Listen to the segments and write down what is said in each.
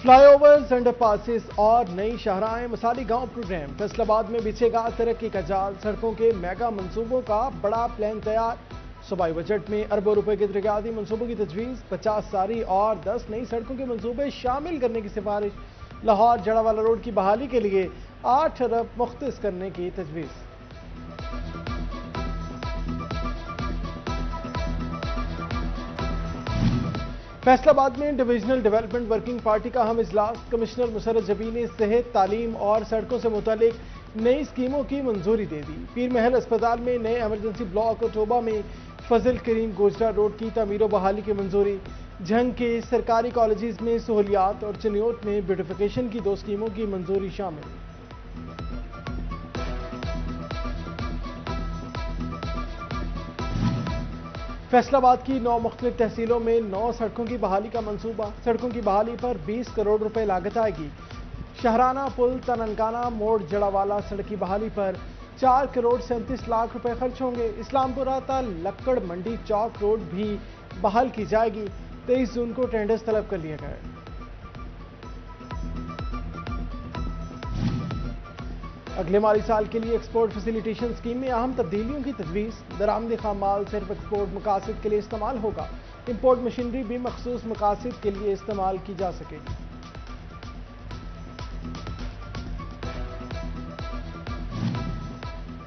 Fly overs, under passes اور نئی شاہراہیں، مثالی گاؤں پروگرام۔ فیصل آباد میں بچھے گا ترقی کا جال، سڑکوں کے میگا منصوبوں کا بڑا پلان تیار۔ صوبائی بجٹ میں اربوں روپے کے ترقیاتی منصوبوں کی تجویز، 50 ساری اور 10 نئی سڑکوں کے منصوبے شامل کرنے کی سفارش۔ لاہور جڑاوالا روڈ کی بحالی کے لیے 8 ارب مختص کرنے کی تجویز۔ فیصل آباد میں ڈویژنل ڈیولپمنٹ ورکنگ پارٹی کا اہم اجلاس، کمشنر مسرت جبی نے صحت، تعلیم اور سڑکوں سے متعلق نئی اسکیموں کی منظوری دے دی۔ پیر محل اسپتال میں نئے ایمرجنسی بلاک اور ٹوبہ میں فضل کریم گوجرا روڈ کی تعمیر و بحالی کی منظوری۔ جھنگ کے سرکاری کالجز میں سہولیات اور چنیوٹ میں بیوٹیفیکیشن کی 2 اسکیموں کی منظوری شامل۔ فیصل آباد کی 9 مختلف تحصیلوں میں 9 سڑکوں کی بحالی کا منصوبہ، سڑکوں کی بحالی پر 20 کروڑ روپے لاگت آئے گی۔ شاہرانہ پل تننکانہ موڑ جڑاوالا سڑک کی بحالی پر 4 کروڑ 37 لاکھ روپے خرچ ہوں گے۔ اسلام پورہ تا لکڑ منڈی چوک روڈ بھی بحال کی جائے گی۔ 23 جون کو ٹینڈرز طلب کر لیے گئے۔ اگلے مالی سال کے لیے ایکسپورٹ فیسیلیٹیشن اسکیم میں اہم تبدیلیوں کی تجویز، درآمد خام مال صرف ایکسپورٹ مقاصد کے لیے استعمال ہوگا، امپورٹ مشینری بھی مخصوص مقاصد کے لیے استعمال کی جا سکے گی۔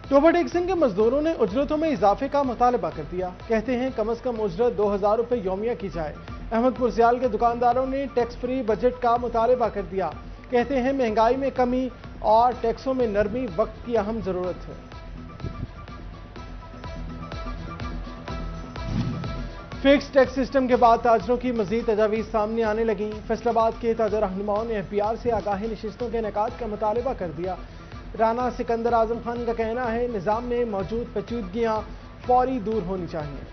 ٹوبہ ٹیکسنگ کے مزدوروں نے اجرتوں میں اضافے کا مطالبہ کر دیا، کہتے ہیں کم از کم اجرت 2000 روپے یومیہ کی جائے۔ احمد پور سیال کے دکانداروں نے ٹیکس فری بجٹ کا مطالبہ کر دیا، کہتے ہیں مہنگائی میں کمی اور ٹیکسوں میں نرمی وقت کی اہم ضرورت ہے۔ فکس ٹیکس سسٹم کے بعد تاجروں کی مزید تجاویز سامنے آنے لگیں۔ فیصل آباد کے تاجر رہنماؤں نے FBR سے آگاہی نشستوں کے انعقاد کا مطالبہ کر دیا۔ رانا سکندر اعظم خان کا کہنا ہے نظام میں موجود پیچیدگیاں فوری دور ہونی چاہیے۔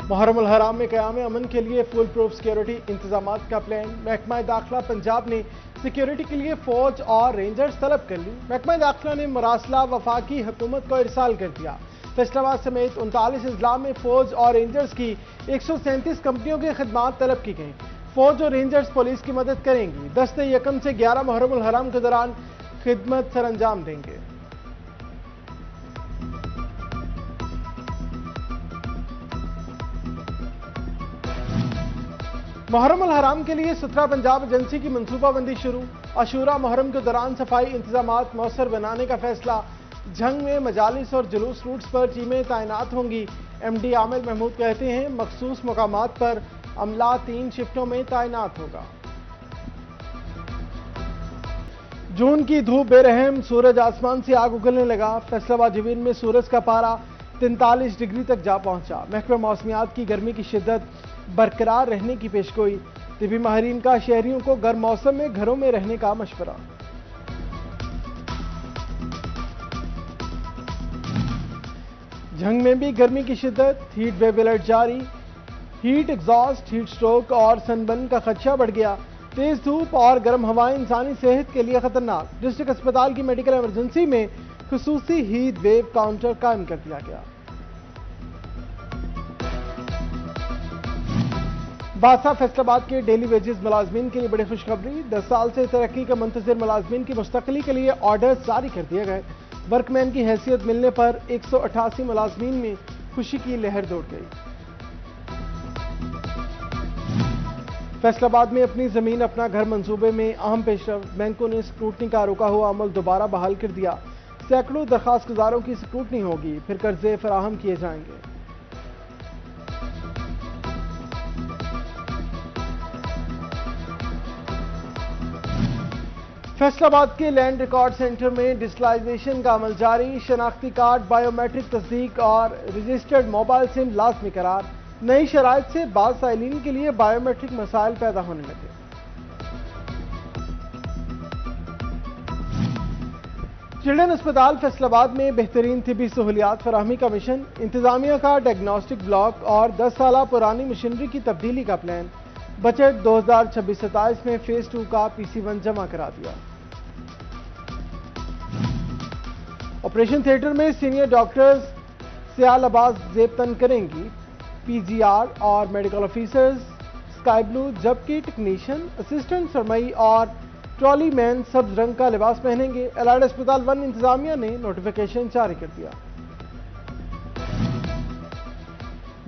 محرم الحرام میں قیام امن کے لیے فل پروف سیکیورٹی انتظامات کا پلان، محکمہ داخلہ پنجاب نے سیکیورٹی کے لیے فوج اور رینجرز طلب کر لی۔ محکمہ داخلہ نے مراسلہ وفاقی حکومت کو ارسال کر دیا۔ فیصل آباد سمیت 39 اضلاع میں فوج اور رینجرز کی 137 کمپنیوں کی خدمات طلب کی گئیں۔ فوج اور رینجرز پولیس کی مدد کریں گی، 10 یکم سے 11 محرم الحرام کے دوران خدمت سر انجام دیں گے۔ محرم الحرام کے لیے 17 پنجاب ایجنسی کی منصوبہ بندی شروع، عاشورہ محرم کے دوران صفائی انتظامات مؤثر بنانے کا فیصلہ۔ جھنگ میں مجالس اور جلوس روٹس پر ٹیمیں تعینات ہوں گی۔ MD عامر محمود کہتے ہیں مخصوص مقامات پر عملہ 3 شفٹوں میں تعینات ہوگا۔ جون کی دھوپ بے رحم، سورج آسمان سے آگ اگلنے لگا۔ فیصل آباد جوین میں سورج کا پارہ 43 ڈگری تک جا پہنچا۔ محکمہ موسمیات کی گرمی کی شدت برقرار رہنے کی پیشگوئی، طبی ماہرین کا شہریوں کو گرم موسم میں گھروں میں رہنے کا مشورہ۔ جھنگ میں بھی گرمی کی شدت، ہیٹ ویو الرٹ جاری، ہیٹ ایگزاسٹ، ہیٹ سٹروک اور سن برن کا خدشہ بڑھ گیا۔ تیز دھوپ اور گرم ہوائیں انسانی صحت کے لیے خطرناک، ڈسٹرکٹ اسپتال کی میڈیکل ایمرجنسی میں خصوصی ہیٹ ویو کاؤنٹر قائم کر دیا گیا۔ بادشاہ فیصل آباد کے ڈیلی ویجز ملازمین کے لیے بڑی خوشخبری، 10 سال سے ترقی کا منتظر ملازمین کی مستقلی کے لیے آرڈرز جاری کر دیے گئے۔ ورک مین کی حیثیت ملنے پر 188 ملازمین میں خوشی کی لہر دوڑ گئی۔ فیصل آباد میں اپنی زمین اپنا گھر منصوبے میں اہم پیش رفت، بینکوں نے سکروٹنی کا روکا ہوا عمل دوبارہ بحال کر دیا۔ سینکڑوں درخواست گزاروں کی سکروٹنی ہوگی، پھر قرضے فراہم کیے جائیں گے۔ فیصل آباد کے لینڈ ریکارڈ سینٹر میں ڈیجیٹلائزیشن کا عمل جاری، شناختی کارڈ، بائیو میٹرک تصدیق اور رجسٹرڈ موبائل سم لازمی قرار۔ نئی شرائط سے بعض سائلین کے لیے بائیو میٹرک مسائل پیدا ہونے لگے۔ چلڈرن اسپتال فیصل آباد میں بہترین طبی سہولیات فراہمی کا مشن، انتظامیہ کا ڈائگنوسٹک بلاک اور 10 سالہ پرانی مشینری کی تبدیلی کا پلان۔ بجٹ 2026-27 میں فیز 2 کا PC1 جمع کرا دیا۔ آپریشن تھیٹر میں سینئر ڈاکٹرز سیال عباس زیب تن کریں گی۔ PGR اور میڈیکل آفیسرز اسکائی بلو، جبکہ ٹیکنیشین، اسسٹنٹ سرمئی اور ٹرالی مین سبز رنگ کا لباس پہنیں گے۔ ایلائڈ اسپتال 1 انتظامیہ نے نوٹیفیکیشن جاری کر دیا۔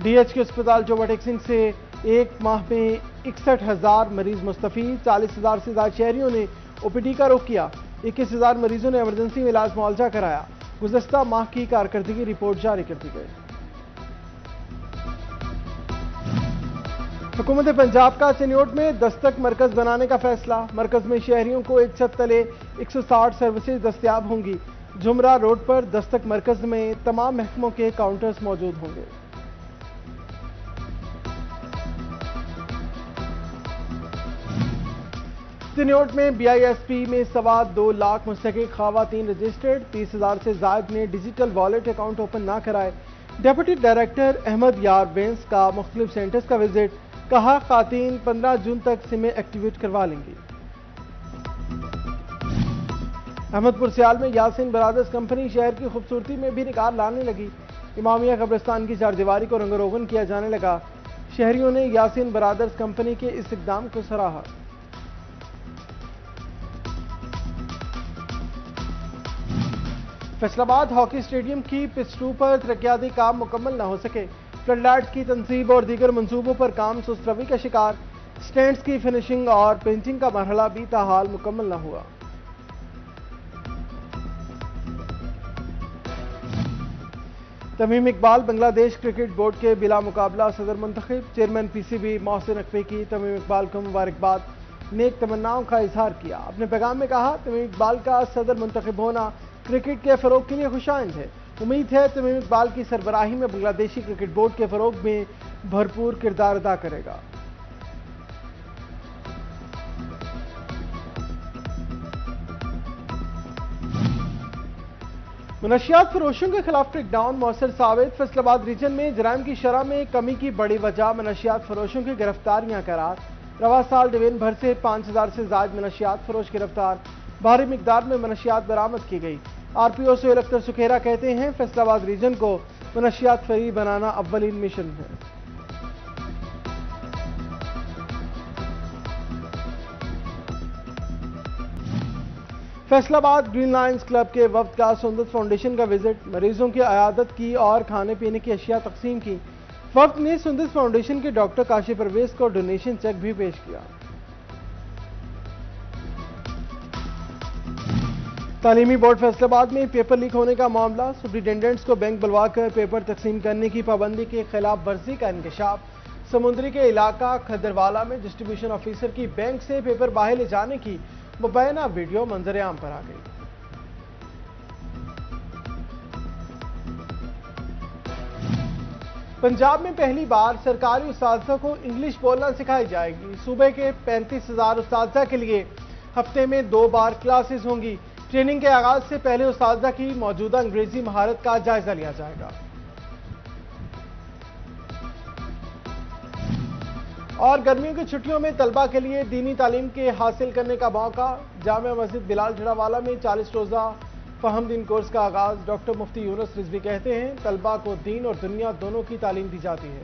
DH اسپتال چوبہ ٹیکسنگ سے ایک ماہ میں 61,000 مریض مستفید، 40,000 سے زیادہ شہریوں نے OPD کا رخ کیا، 21,000 مریضوں نے ایمرجنسی میں علاج معالجہ کرایا۔ گزشتہ ماہ کی کارکردگی رپورٹ جاری کر دی گئی۔ حکومت پنجاب کا چنیوٹ میں دستک مرکز بنانے کا فیصلہ۔ مرکز میں شہریوں کو ایک چھت تلے 160 سروسز دستیاب ہوں گی۔ جمرہ روڈ پر دستک مرکز میں تمام محکموں کے کاؤنٹرز موجود ہوں گے۔ چنیوٹ میں BISP میں سوا 2 لاکھ مستحق خواتین رجسٹرڈ، 30,000 سے زائد نے ڈیجیٹل والیٹ اکاؤنٹ اوپن نہ کرائے۔ ڈپٹی ڈائریکٹر احمد یار بینس کا مختلف سینٹرز کا وزٹ، کہا خواتین 15 جون تک سمیں ایکٹیویٹ کروا لیں گی۔ احمد پور سیال میں یاسین برادرز کمپنی شہر کی خوبصورتی میں بھی نکھار لانے لگی۔ امامیہ قبرستان کی چاردیواری کو رنگ روغن کیا جانے لگا۔ شہریوں نے یاسین برادرز کمپنی کے اس اقدام کو سراہا۔ فیصل آباد ہاکی اسٹیڈیم کی پچ 2 پر ترقیاتی کام مکمل نہ ہو سکے۔ فلڈ لائٹس کی تنصیب اور دیگر منصوبوں پر کام سست روی کا شکار۔ سٹینڈز کی فنشنگ اور پینٹنگ کا مرحلہ بھی تاحال مکمل نہ ہوا۔ تمیم اقبال بنگلہ دیش کرکٹ بورڈ کے بلا مقابلہ صدر منتخب۔ چیئرمین PCB محسن نقوی کی تمیم اقبال کو مبارکباد، نیک تمناؤں کا اظہار کیا۔ اپنے پیغام میں کہا، تمیم اقبال کا صدر منتخب ہونا کرکٹ کے فروغ کے لیے خوش آئند ہے۔ امید ہے تمیم اقبال کی سربراہی میں بنگلہ دیشی کرکٹ بورڈ کے فروغ میں بھرپور کردار ادا کرے گا۔ منشیات فروشوں کے خلاف ٹریک ڈاؤن مؤثر ثابت۔ فیصل آباد ریجن میں جرائم کی شرح میں کمی کی بڑی وجہ منشیات فروشوں کی گرفتاریاں قرار۔ رواں سال ڈویژن بھر سے 5,000 سے زائد منشیات فروش گرفتار، بھاری مقدار میں منشیات برآمد کی گئی۔ RPO سہیل اختر سکھیرا کہتے ہیں، فیصل آباد ریجن کو منشیات فری بنانا اولین مشن ہے۔ فیصل آباد گرین لائنز کلب کے وفد کا سندس فاؤنڈیشن کا وزٹ، مریضوں کی عیادت کی اور کھانے پینے کی اشیاء تقسیم کی۔ وفد نے سندس فاؤنڈیشن کے ڈاکٹر کاشف پرویز کو ڈونیشن چیک بھی پیش کیا۔ تعلیمی بورڈ فیصل آباد میں پیپر لیک ہونے کا معاملہ، سپرنٹینڈنٹس کو بینک بلوا کر پیپر تقسیم کرنے کی پابندی کی خلاف ورزی کا انکشاف۔ سمندری کے علاقہ کھدروالا میں ڈسٹریبیوشن آفیسر کی بینک سے پیپر باہر لے جانے کی مبینہ ویڈیو منظر عام پر آ گئی۔ پنجاب میں پہلی بار سرکاری اساتذہ کو انگلش بولنا سکھائی جائے گی۔ صوبے کے 35,000 اساتذہ کے لیے ہفتے میں 2 بار کلاسز ہوں گی۔ ٹریننگ کے آغاز سے پہلے اساتذہ کی موجودہ انگریزی مہارت کا جائزہ لیا جائے گا۔ اور گرمیوں کی چھٹیوں میں طلبہ کے لیے دینی تعلیم کے حاصل کرنے کا موقع، جامع مسجد بلال جھڑاوالا میں 40 روزہ فہم دین کورس کا آغاز۔ ڈاکٹر مفتی یونس رضوی کہتے ہیں، طلبہ کو دین اور دنیا دونوں کی تعلیم دی جاتی ہے۔